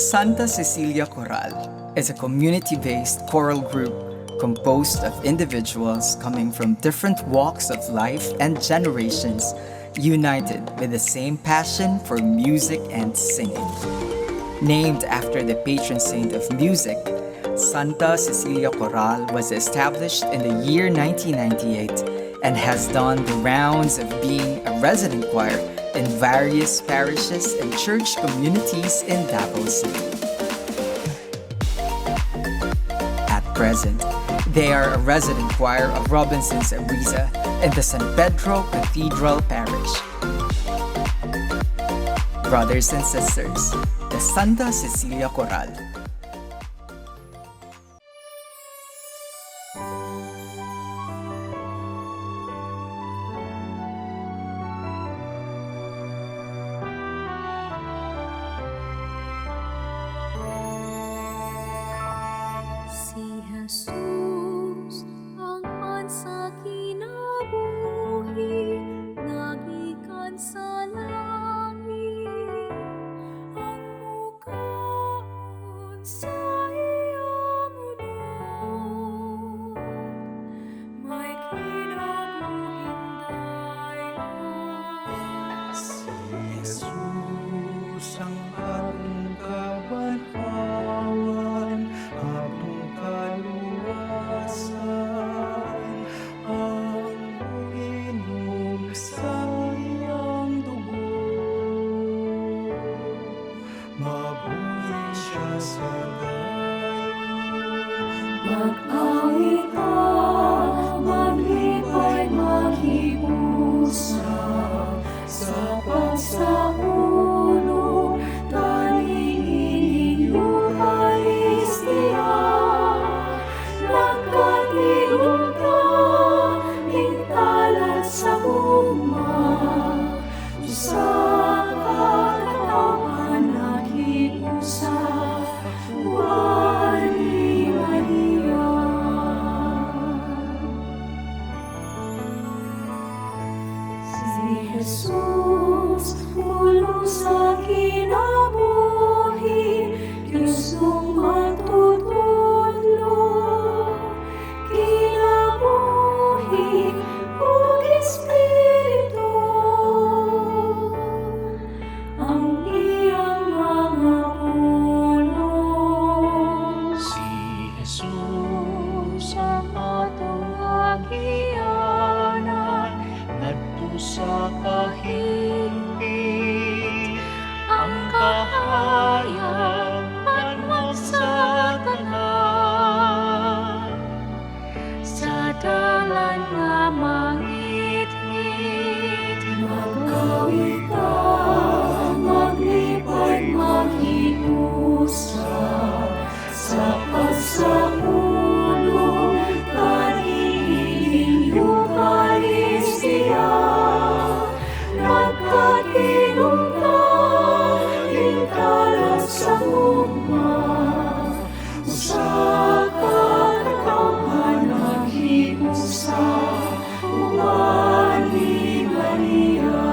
Santa Cecilia Coral is a community-based choral group composed of individuals coming from different walks of life and generations, united with the same passion for music and singing. Named after the patron saint of music, Santa Cecilia Coral was established in the year 1998 and has done the rounds of being a resident choir in various parishes and church communities in Davao City. At present, they are a resident choir of Robinson's Ariza in the San Pedro Cathedral Parish. Brothers and sisters, the Santa Cecilia Coral. Si Jesus ang man sa kinabuhi, nagikan sa langit, ang mukaon sa iyang unod, may kinabuhing dayon. Si Jesus ang ating kabanhawan, ating kaluwasan, ang uminom sa iyang dugo. Mabuhay siya sa dayon. Mag-awit ka, maglipay, maghiusa, sapat sa ulo, taliin Eucharistia. Nagkatigong ka, hingtalat sa guma, sa katawan naghiusa, Wali Maria. Si Jesus, ulo sa kinabuhi, Diyos mong matutudlo, kinabuhi ug Espiritu, ang iyang mga pulong. Si Jesus ang Atong agianan, ngadto sa kahimpi, ang kahayapan mo sa tanan, sa dalan nga mangit-ngit. Mag-awit ka, maglipay, maghiusa, sapat sa ulo, taliin Eucharistia. Nagkatigong ka, hingtalat sa guma, sa katawan naghiusa, Wali Maria.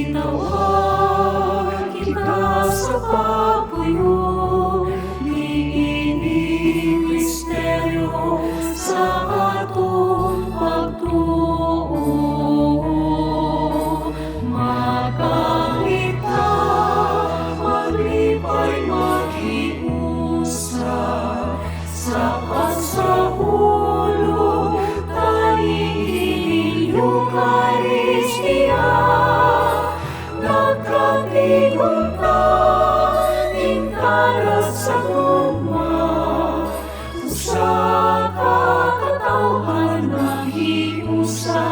Gitawag kita sa pagpuyo, niining misteryo sa atong pagtuo. Mag-awit ka, maglipay, maghiusa, sapat sa ulo, taliin Eucharistia. Nagkatigong ka, hingtalat sa guma, sa katawan naghiusa,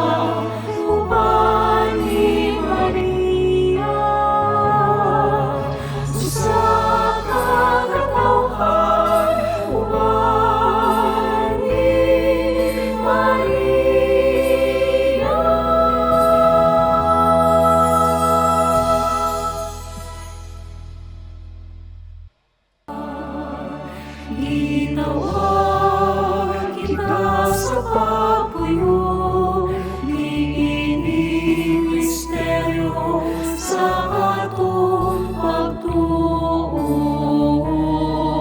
Wali Maria. Sa katawhan, Wali Maria. Gitawag kita sa pagpuyo, niining misteryo sa